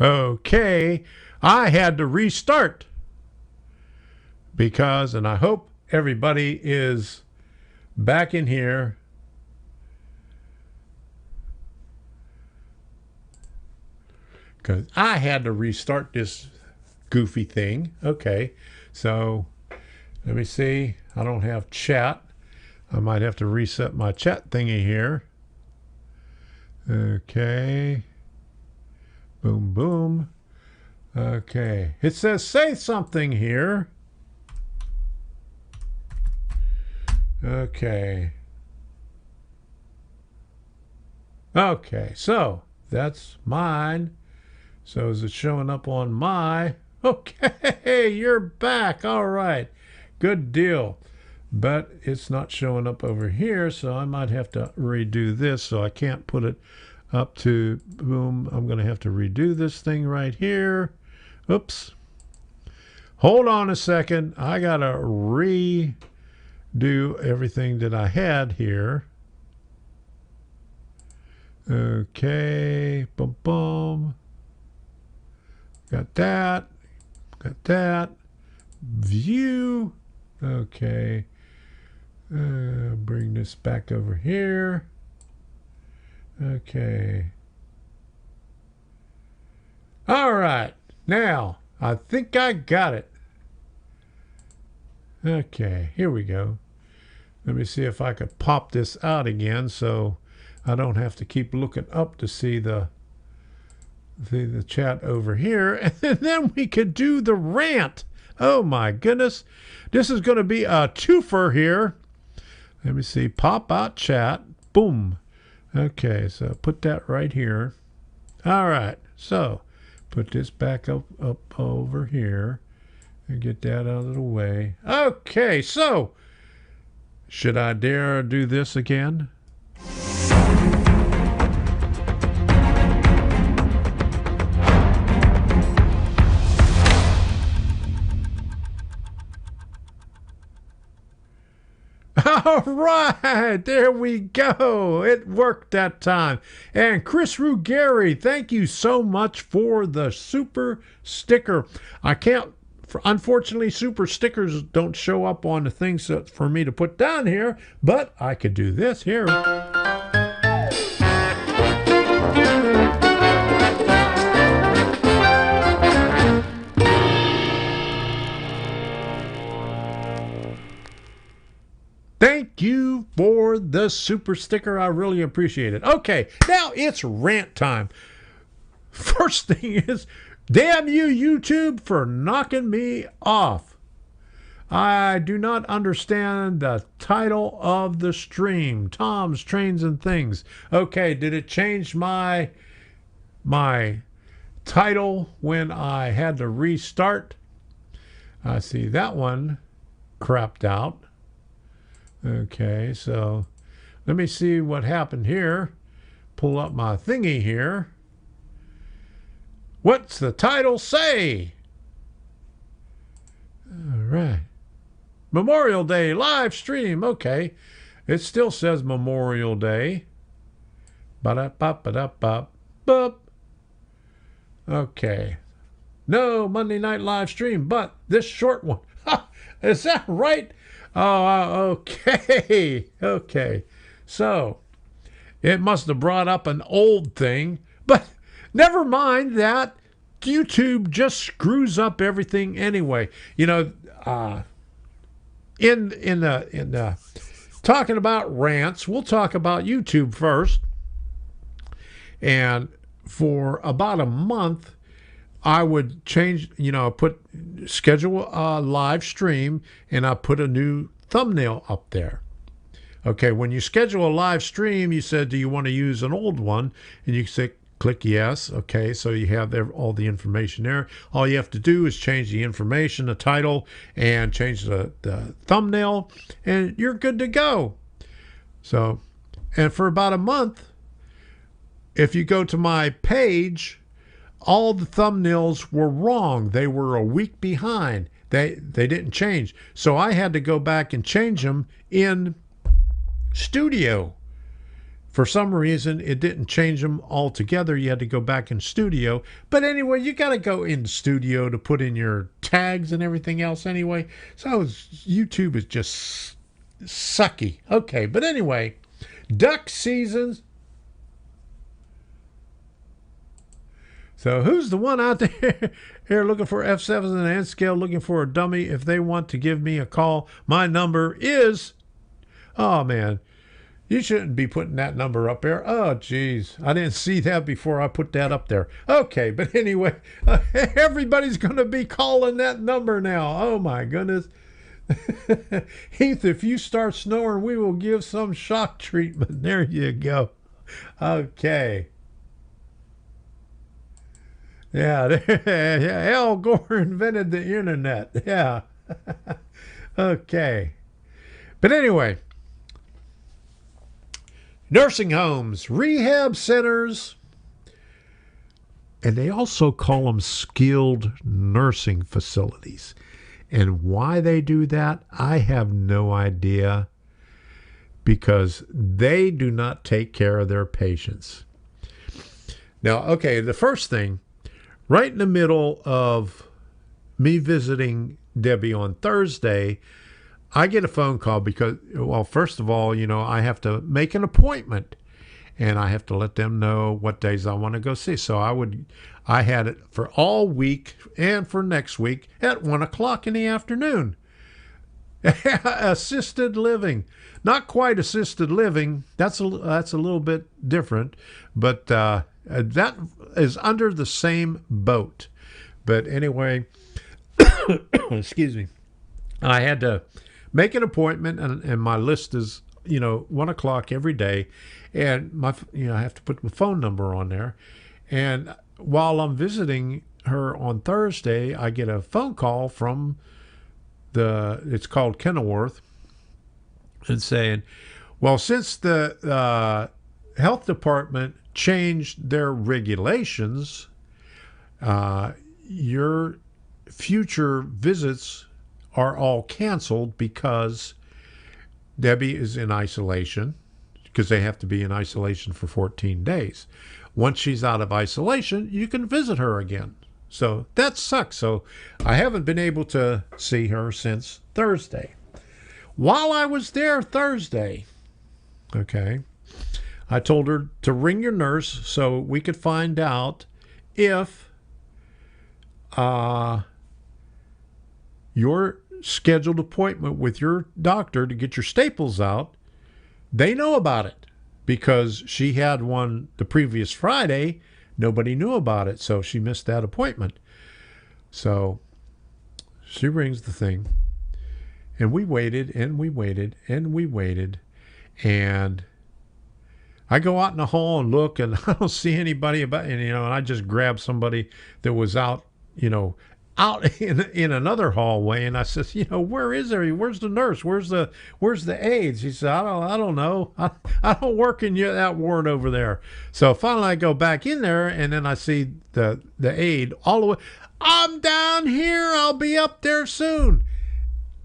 Okay, I had to restart because, and I hope everybody is back in here. Because I had to restart this goofy thing. Okay, so let me see. I don't have chat. I might have to reset my chat thingy here. Okay. Boom, boom. Okay. It says say something here. Okay. Okay, so that's mine. So is it showing up on my... Okay, you're back. All right. Good deal. But it's not showing up over here, so I might have to redo this, so I can't put it up to boom. I'm going to have to redo this thing right here. Oops. Hold on a second. I got to redo everything that I had here. Okay. Boom, boom. Got that. Got that. View. Okay. Bring this back over here. Okay. All right. Now, I think I got it. Okay, here we go. Let me see if I could pop this out again so I don't have to keep looking up to see the chat over here. And then we could do the rant. Oh my goodness. This is going to be a twofer here. Let me see. Pop out chat. Boom. Okay, so put that right here. All right. So put this back up over here and get that out of the way. Okay, so should I dare do this again? All right, there we go. It worked that time. And Chris Ruggieri, thank you so much for the super sticker. I can't, unfortunately, super stickers don't show up on the things for me to put down here, but I could do this here. Thank you for the super sticker. I really appreciate it. Okay, now it's rant time. First thing is, damn you, YouTube, for knocking me off. I do not understand the title of the stream. Tom's Trains and Things. Okay, did it change my title when I had to restart? I see that one crapped out. Okay, so let me see what happened here. Pull up my thingy here. What's the title say? All right. Memorial Day live stream. Okay. It still says Memorial Day. Ba-da-ba-ba-da-ba-ba. Okay. No Monday night live stream, but this short one. Is that right? Oh, okay. Okay. So, it must have brought up an old thing, but never mind that. YouTube just screws up everything anyway. You know, in the talking about rants, we'll talk about YouTube first. And for about a month, I would change, schedule a live stream, and I put a new thumbnail up there. Okay, when you schedule a live stream, you said, do you want to use an old one? And you say, click yes. Okay, so you have all the information there. All you have to do is change the information, the title, and change the thumbnail, and you're good to go. So, and for about a month, if you go to my page, all the thumbnails were wrong. They were a week behind. They didn't change. So I had to go back and change them in Studio For some reason, it didn't change them altogether. You had to go back in studio. But anyway, you got to go in studio to put in your tags and everything else anyway. So YouTube is just sucky. Okay, but anyway, duck seasons. So who's the one out there here looking for F7s and N scale, looking for a dummy? If they want to give me a call, my number is... Oh, man. You shouldn't be putting that number up there. Oh, geez. I didn't see that before I put that up there. Okay, but anyway, everybody's going to be calling that number now. Oh, my goodness. Heath, if you start snoring, we will give some shock treatment. There you go. Okay. Yeah, yeah, Al Gore invented the internet. Yeah. Okay. But anyway, nursing homes, rehab centers, and they also call them skilled nursing facilities. And why they do that, I have no idea, because they do not take care of their patients. Now, okay, the first thing, right in the middle of me visiting Debbie on Thursday, I get a phone call because, well, first of all, I have to make an appointment and I have to let them know what days I want to go see. So I had it for all week and for next week at 1:00 in the afternoon. Assisted living, not quite assisted living. That's a little bit different, but that is under the same boat. But anyway, excuse me, I had to make an appointment, and my list is 1:00 every day, and I have to put my phone number on there. And while I'm visiting her on Thursday, I get a phone call from it's called Kenilworth, and saying, well, since the health department changed their regulations, your future visits are all canceled because Debbie is in isolation, because they have to be in isolation for 14 days. Once she's out of isolation, you can visit her again. So that sucks. So I haven't been able to see her since Thursday. While I was there Thursday, okay, I told her to ring your nurse so we could find out if your scheduled appointment with your doctor to get your staples out, they know about it, because she had one the previous Friday. Nobody knew about it, so she missed that appointment. So she rings the thing, and we waited, and we waited, and we waited, and I go out in the hall and look, and I don't see anybody and I just grabbed somebody that was out in another hallway, and I says, where is there? Where's the nurse? Where's the aides? He said, I don't know. I don't work in that ward over there. So finally I go back in there, and then I see the aide all the way. I'm down here. I'll be up there soon.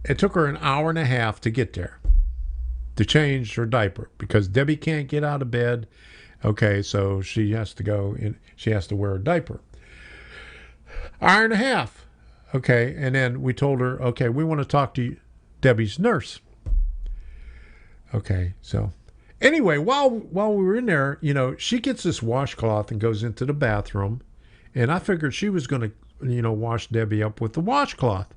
It took her an hour and a half to get there, to change her diaper, because Debbie can't get out of bed. Okay, so she has to go in. She has to wear a diaper. Hour and a half. Okay, and then we told her, okay, we want to talk to Debbie's nurse. Okay, so anyway, while we were in there, she gets this washcloth and goes into the bathroom, and I figured she was going to, wash Debbie up with the washcloth.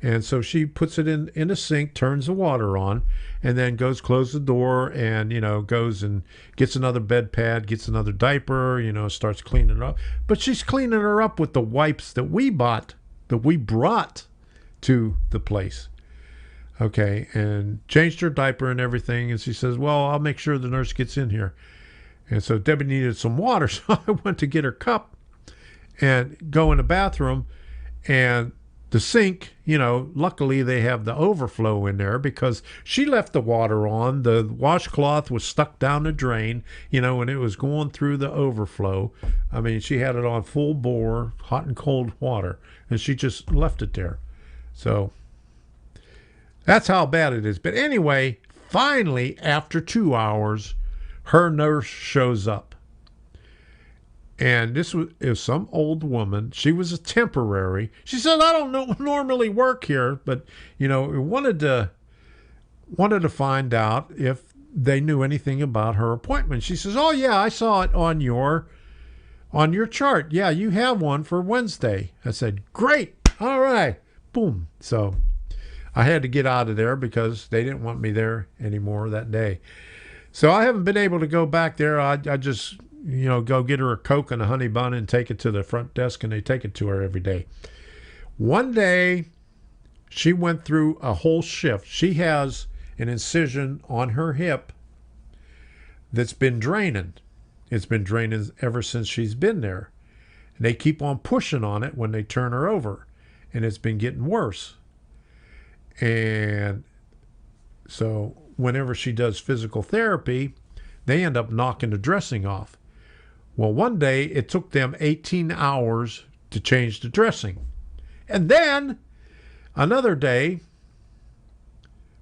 And so she puts it in the sink, turns the water on, and then close the door, and, goes and gets another bed pad, gets another diaper, starts cleaning her up. But she's cleaning her up with the wipes that we brought to the place. Okay, and changed her diaper and everything. And she says, well, I'll make sure the nurse gets in here. And so Debbie needed some water, so I went to get her cup and go in the bathroom, and the sink, luckily they have the overflow in there, because she left the water on. The washcloth was stuck down the drain, and it was going through the overflow. I mean, she had it on full bore, hot and cold water, and she just left it there. So that's how bad it is. But anyway, finally, after 2 hours, Her nurse shows up. And this was some old woman. She was a temporary. She said, I don't know, normally work here, but, we wanted to find out if they knew anything about her appointment. She says, oh, yeah, I saw it on your chart. Yeah, you have one for Wednesday. I said, great. All right. Boom. So I had to get out of there because they didn't want me there anymore that day. So I haven't been able to go back there. I just, go get her a Coke and a honey bun and take it to the front desk, and they take it to her every day. One day, she went through a whole shift. She has an incision on her hip that's been draining. It's been draining ever since she's been there. And they keep on pushing on it when they turn her over, and it's been getting worse. And so whenever she does physical therapy, they end up knocking the dressing off. Well, one day it took them 18 hours to change the dressing. And then another day,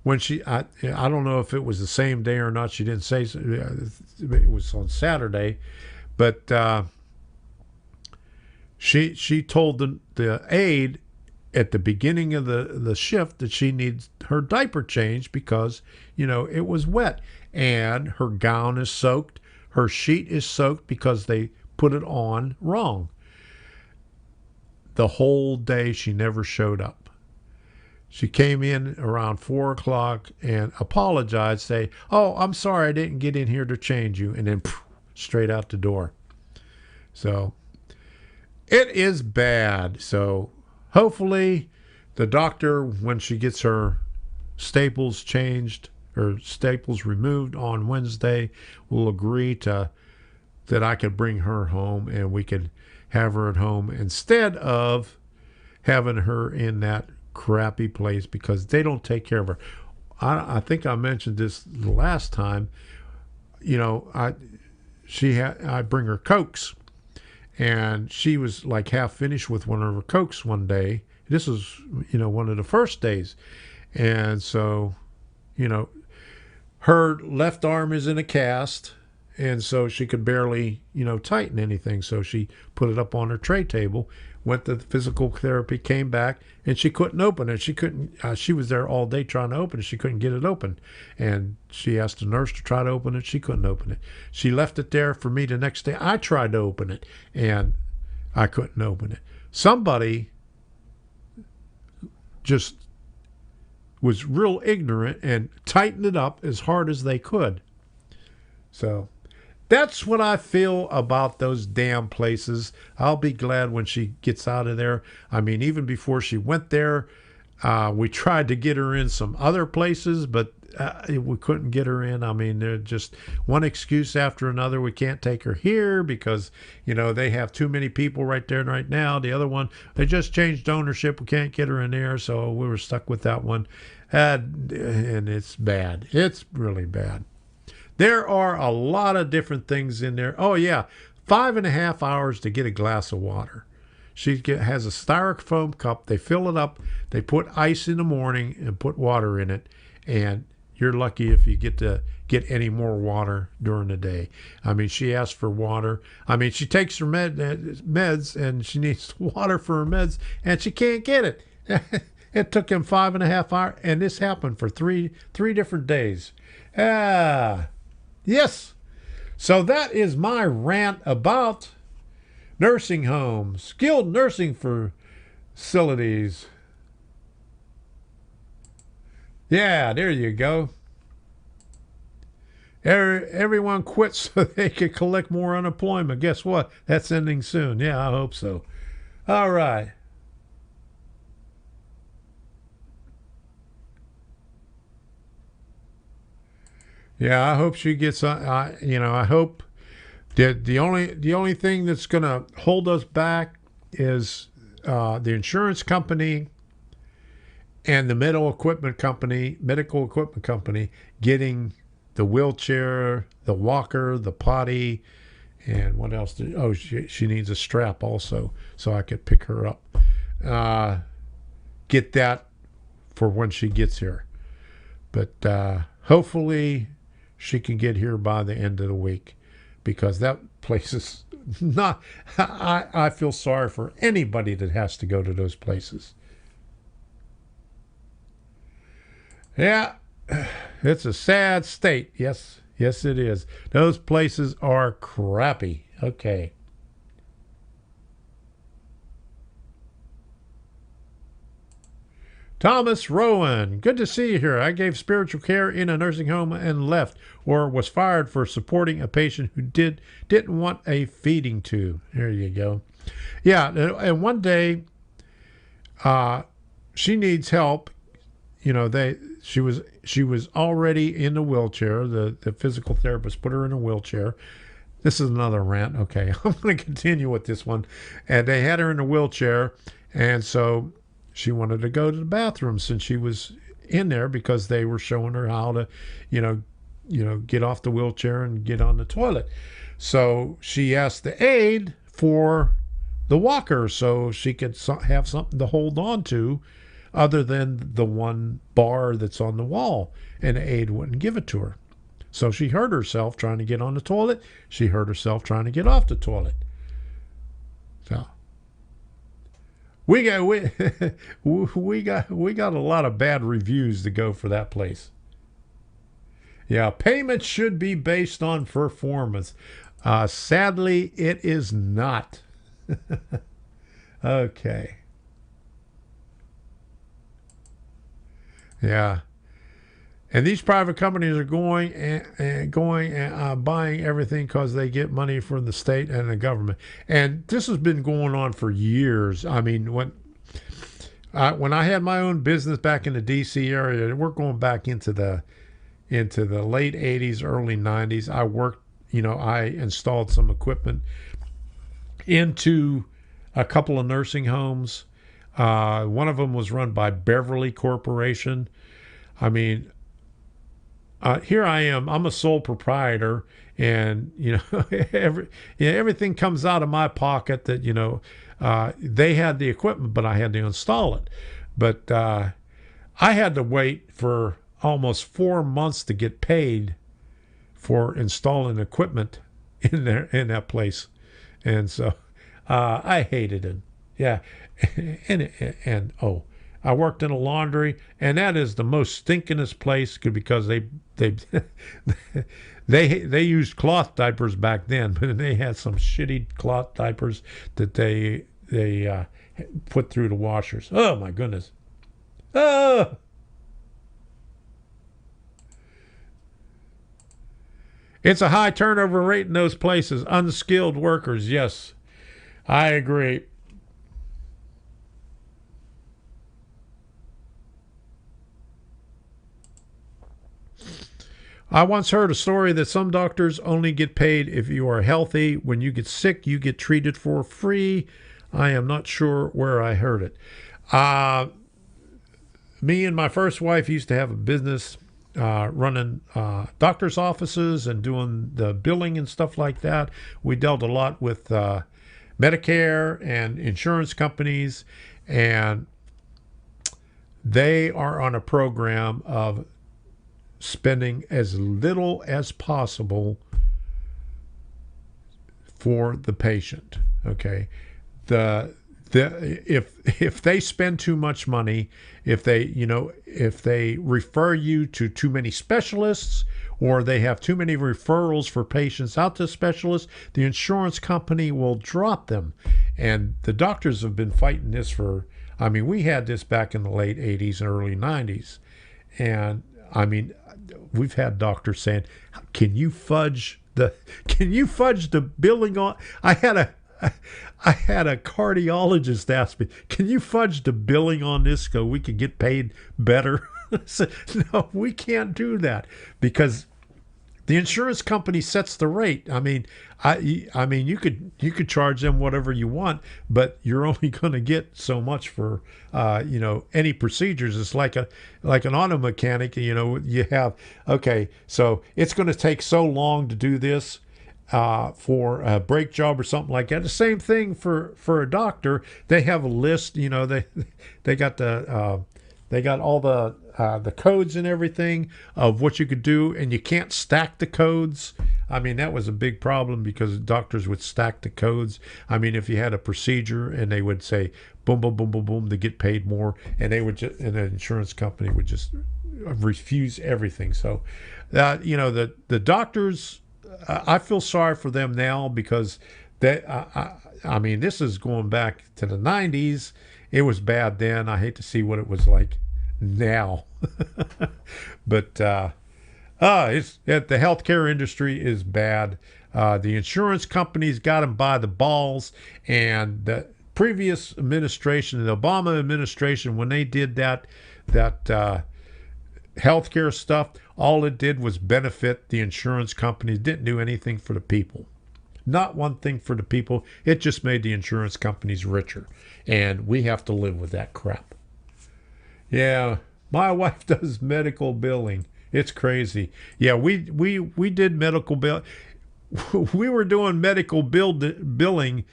when I don't know if it was the same day or not, she didn't say, it was on Saturday, but she told the aide at the beginning of the shift that she needs her diaper changed because, it was wet, and her gown is soaked. Her sheet is soaked because they put it on wrong. The whole day she never showed up. She came in around 4 o'clock and apologized, say, oh, I'm sorry I didn't get in here to change you, and then straight out the door. So it is bad. So hopefully the doctor, when she gets her staples changed or staples removed on Wednesday, will agree that I could bring her home and we could have her at home instead of having her in that crappy place because they don't take care of her. I think I mentioned this the last time. I bring her Cokes, and she was like half finished with one of her Cokes one day. This was, one of the first days. And so, her left arm is in a cast, and so she could barely, tighten anything. So she put it up on her tray table, went to physical therapy, came back, and she couldn't open it. She was there all day trying to open it. She couldn't get it open. And she asked the nurse to try to open it. She couldn't open it. She left it there for me the next day. I tried to open it, and I couldn't open it. Somebody just was real ignorant and tightened it up as hard as they could. So that's what I feel about those damn places. I'll be glad when she gets out of there. I mean, even before she went there, we tried to get her in some other places, but we couldn't get her in. I mean, they're just one excuse after another. We can't take her here because, they have too many people right there right now. The other one, they just changed ownership. We can't get her in there, so we were stuck with that one. And it's bad. It's really bad. There are a lot of different things in there. Oh, yeah, 5.5 hours to get a glass of water. She has a styrofoam cup. They fill it up. They put ice in the morning and put water in it. And you're lucky if you get to get any more water during the day. I mean, she asks for water. I mean, she takes her meds, and she needs water for her meds, and she can't get it. It took him 5.5 hours, and this happened for three different days. Yes. So that is my rant about nursing homes, skilled nursing facilities. Yeah, there you go. Everyone quit so they could collect more unemployment. Guess what? That's ending soon. Yeah, I hope so. All right. Yeah, I hope she gets. I hope that the only thing that's going to hold us back is the insurance company and the medical equipment company getting the wheelchair, the walker, the potty, and what else? She needs a strap also, so I could pick her up. Get that for when she gets here. But hopefully she can get here by the end of the week, because that place is not. I feel sorry for anybody that has to go to those places. Yeah, it's a sad state. Yes, yes, it is. Those places are crappy. Okay. Thomas Rowan, good to see you here. I gave spiritual care in a nursing home and left, or was fired for supporting a patient who didn't want a feeding tube. There you go. Yeah, and one day, she needs help. You know, she was already in a wheelchair. The physical therapist put her in a wheelchair. This is another rant. Okay, I'm going to continue with this one. And they had her in a wheelchair, and so she wanted to go to the bathroom since she was in there, because they were showing her how to, get off the wheelchair and get on the toilet. So she asked the aide for the walker so she could have something to hold on to other than the one bar that's on the wall, and the aide wouldn't give it to her. So she hurt herself trying to get on the toilet. She hurt herself trying to get off the toilet. So we got we got a lot of bad reviews to go for that place. Yeah, payment should be based on performance. Sadly, it is not. Okay. Yeah. And these private companies are going and buying everything because they get money from the state and the government. And this has been going on for years. I mean, when I had my own business back in the D.C. area, we're going back into the late 80s, early 90s. I worked, I installed some equipment into a couple of nursing homes. One of them was run by Beverly Corporation. I mean, here I am. I'm a sole proprietor, and everything comes out of my pocket. That they had the equipment, but I had to install it. But I had to wait for almost 4 months to get paid for installing equipment in that place, and so I hated it. Yeah, and I worked in a laundry, and that is the most stinkingest place because they they used cloth diapers back then, but they had some shitty cloth diapers that they put through the washers. Oh my goodness! Oh. It's a high turnover rate in those places. Unskilled workers, yes, I agree. I once heard a story that some doctors only get paid if you are healthy. When you get sick, you get treated for free. I am not sure where I heard it. Me and my first wife used to have a business running doctor's offices and doing the billing and stuff like that. We dealt a lot with Medicare and insurance companies, and they are on a program of spending as little as possible for the patient. Okay, if they spend too much money, if they refer you to too many specialists, or they have too many referrals for patients out to specialists, the insurance company will drop them. And the doctors have been fighting this we had this back in the late 80s and early 90s. And we've had doctors saying, can you fudge the billing on? I had a cardiologist ask me, can you fudge the billing on this so we can get paid better? I said, no, we can't do that, because the insurance company sets the rate. You could charge them whatever you want, but you're only going to get so much for any procedures. It's like an auto mechanic. You have, okay, so it's going to take so long to do this for a brake job or something like that. The same thing for a doctor. They have a list. They got the They got all the codes and everything of what you could do, and you can't stack the codes. I mean, that was a big problem because doctors would stack the codes. I mean, if you had a procedure and they would say boom, boom, boom, boom, boom to get paid more, and they would just, and the insurance company would just refuse everything. So, the doctors, I feel sorry for them now because they, I mean, this is going back to the 90s. It was bad then. I hate to see what it was like now. But the healthcare industry is bad. The insurance companies got them by the balls, and the previous administration, the Obama administration, when they did that healthcare stuff, all it did was benefit the insurance companies. Didn't do anything for the people. Not one thing for the people. It just made the insurance companies richer, and we have to live with that crap. Yeah, my wife does medical billing. It's crazy. Yeah, we did medical bill. We were doing medical billing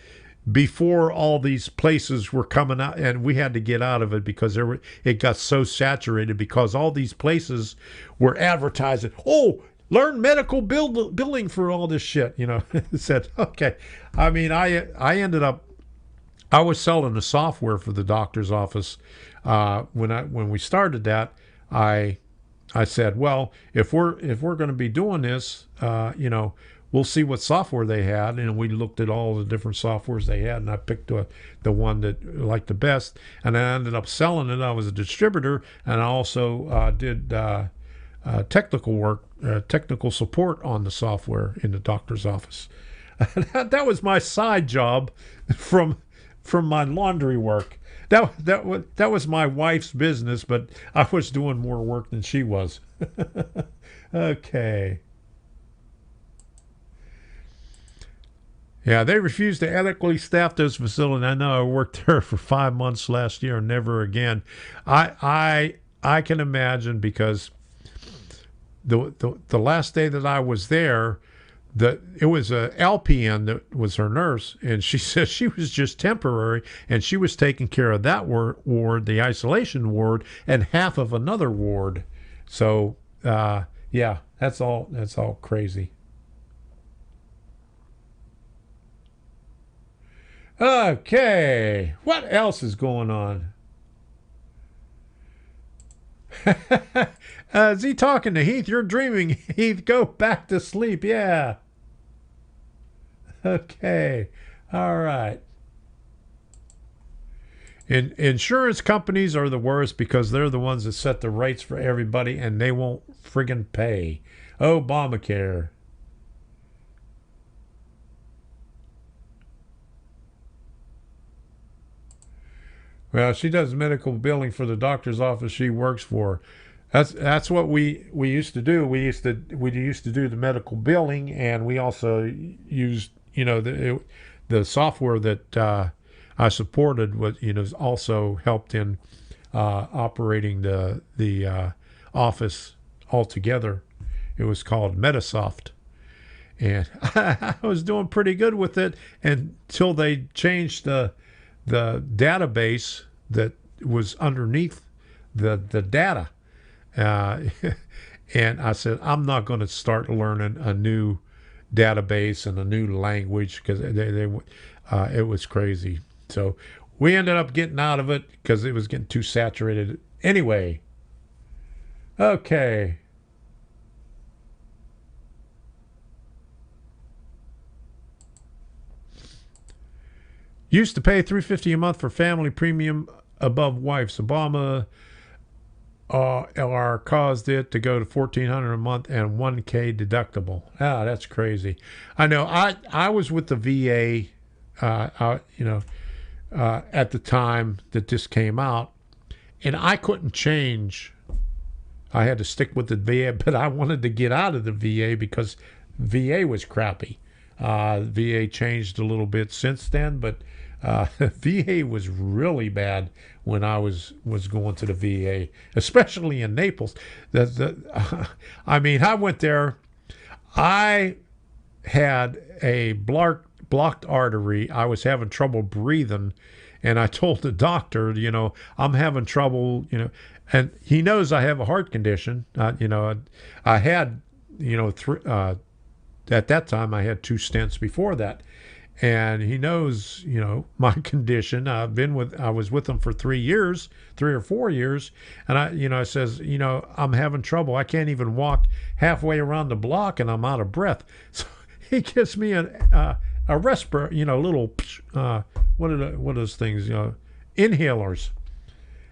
before all these places were coming out, and we had to get out of it because it got so saturated because all these places were advertising, oh, learn medical billing for all this shit. Said, okay. I mean, I ended up, I was selling the software for the doctor's office. When we started that, I said, well, if we're going to be doing this, we'll see what software they had, and we looked at all the different softwares they had, and I picked the one that I liked the best, and I ended up selling it. I was a distributor, and I also did technical work, technical support on the software in the doctor's office. That was my side job from my laundry work. That was my wife's business, but I was doing more work than she was. Okay. Yeah, they refused to adequately staff those facilities. I know I worked there for 5 months last year, and never again. I can imagine because the last day that I was there, it was a LPN that was her nurse, and she said she was just temporary, and she was taking care of that ward, the isolation ward, and half of another ward. So yeah, that's all crazy. Okay, what else is going on? Is he talking to Heath? You're dreaming, Heath. Go back to sleep. Yeah. Okay. All right. Insurance companies are the worst because they're the ones that set the rates for everybody, and they won't friggin' pay. Obamacare. Well, she does medical billing for the doctor's office she works for. That's what we used to do. We used to do the medical billing, and we also used the software that I supported. Was also helped in operating the office altogether. It was called Metasoft, and I was doing pretty good with it until they changed the database that was underneath the data. And I said, I'm not going to start learning a new database and a new language because it was crazy. So we ended up getting out of it because it was getting too saturated. Anyway, okay. Used to pay $350 a month for family premium above wife's. Obama LR caused it to go to $1,400 a month and $1K deductible. Ah, that's crazy. I know. I was with the VA, at the time that this came out, and I couldn't change. I had to stick with the VA, but I wanted to get out of the VA because VA was crappy. VA changed a little bit since then, but VA was really bad when I was going to the VA, especially in Naples. I mean, I went there. I had a blocked artery. I was having trouble breathing. And I told the doctor, I'm having trouble, and he knows I have a heart condition. I had, at that time I had 2 stents before that. And he knows, my condition. I was with him for 3 or 4 years. And I says, I'm having trouble. I can't even walk halfway around the block and I'm out of breath. So he gives me a respirator, little, what are those things, inhalers.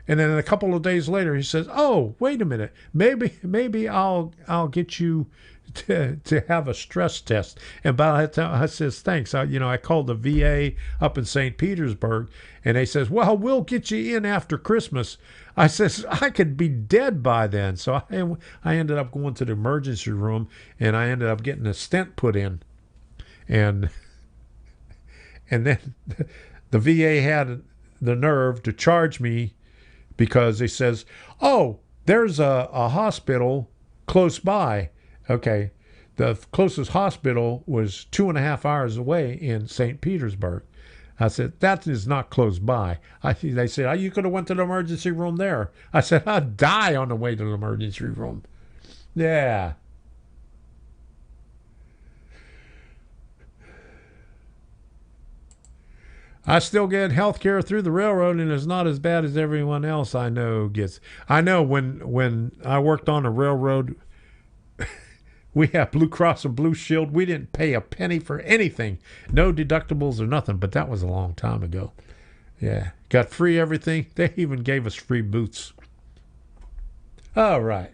And then a couple of days later, he says, "Oh, wait a minute. Maybe I'll get you to have a stress test." And by that time, I says, "Thanks." I called the VA up in St. Petersburg, and they says, "Well, we'll get you in after Christmas." I says, "I could be dead by then." So I ended up going to the emergency room, and I ended up getting a stent put in, and then the VA had the nerve to charge me because they says, "Oh, there's a hospital close by." Okay, the closest hospital was 2.5 hours away in St. Petersburg. I said, "That is not close by." They said, "Oh, you could have went to the emergency room there." I said, "I'd die on the way to the emergency room." Yeah. I still get health care through the railroad, and it's not as bad as everyone else I know gets. I know when I worked on a railroad, we had Blue Cross and Blue Shield. We didn't pay a penny for anything. No deductibles or nothing, but that was a long time ago. Yeah. Got free everything. They even gave us free boots. All right.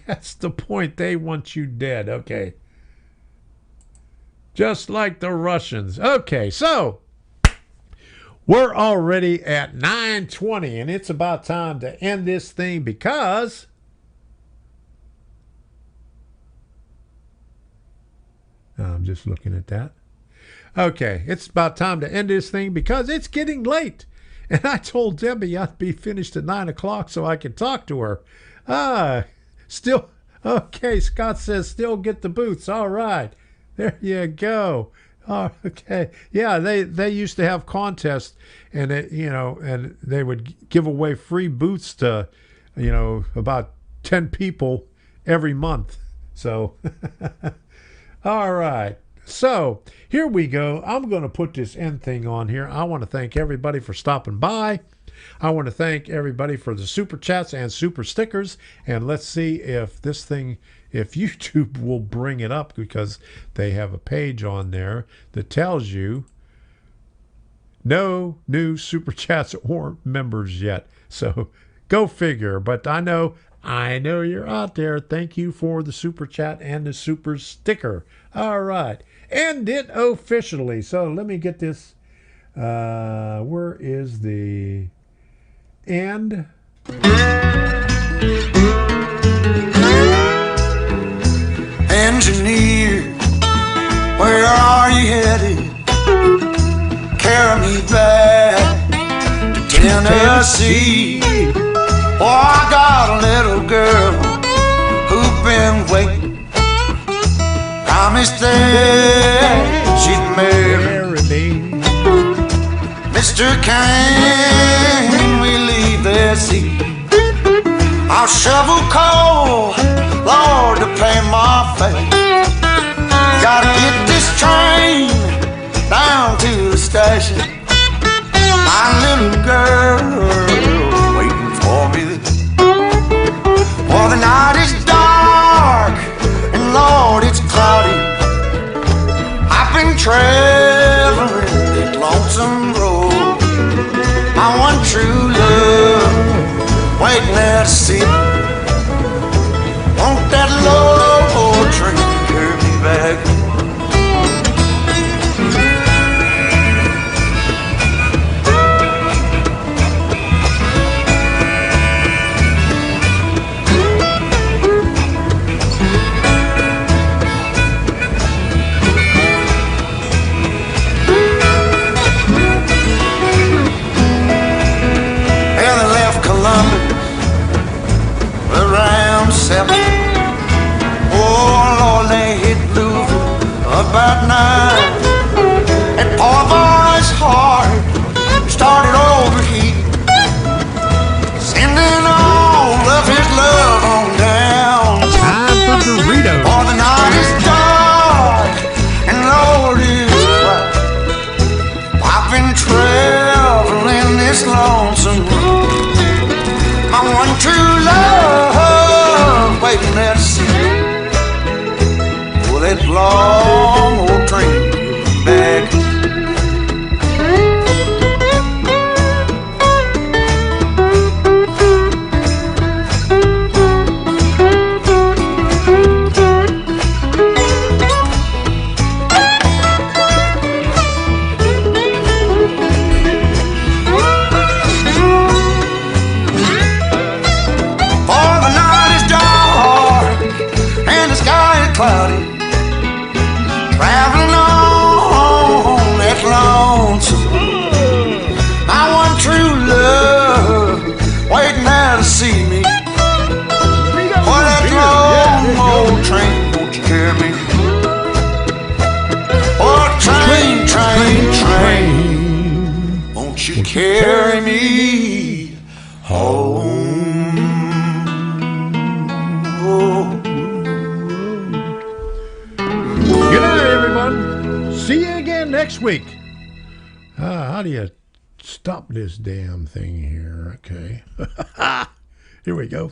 That's the point. They want you dead. Okay. Just like the Russians. Okay, so we're already at 9:20, and it's about time to end this thing because I'm just looking at that. Okay, it's about time to end this thing because it's getting late. And I told Debbie I'd be finished at 9 o'clock so I could talk to her. Still, okay, Scott says still get the boots. All right. There you go. Oh, okay. Yeah, they used to have contests, and and they would give away free boots to, about 10 people every month. So, all right. So here we go. I'm going to put this end thing on here. I want to thank everybody for stopping by. I want to thank everybody for the super chats and super stickers. And let's see if this thing, if YouTube will bring it up, because they have a page on there that tells you no new super chats or members yet. So go figure. But I know you're out there. Thank you for the super chat and the super sticker. All right. End it officially. So let me get this. Where is the end? Engineer, where are you headed? Carry me back to Tennessee. Oh, I got a little girl who's been waiting. Promised that she'd marry me. Mr. Can we leave this seat? I'll shovel coal, Lord, to pay my fare. Gotta get this train down to the station. My little girl waiting for me there. Well, the night is dark and Lord, it's cloudy. I've been traveling that lonesome road. My one true love waiting at the city. Want that Lord train to carry me back. about 9. That poor boy's heart started overheating, sending all of his love on down. Time for Doritos. For the night is dark and Lord is bright. I've been traveling this lonesome road. My one true love waiting there to see me. Will that long old train back? Cloudy, traveling on that lonesome road. My one true love waiting there to see me. For that long old train, won't you carry me? Oh, train, train, train, won't you carry me home? Oh. Good night, everyone. See you again next week. How do you stop this damn thing here? Okay. Here we go.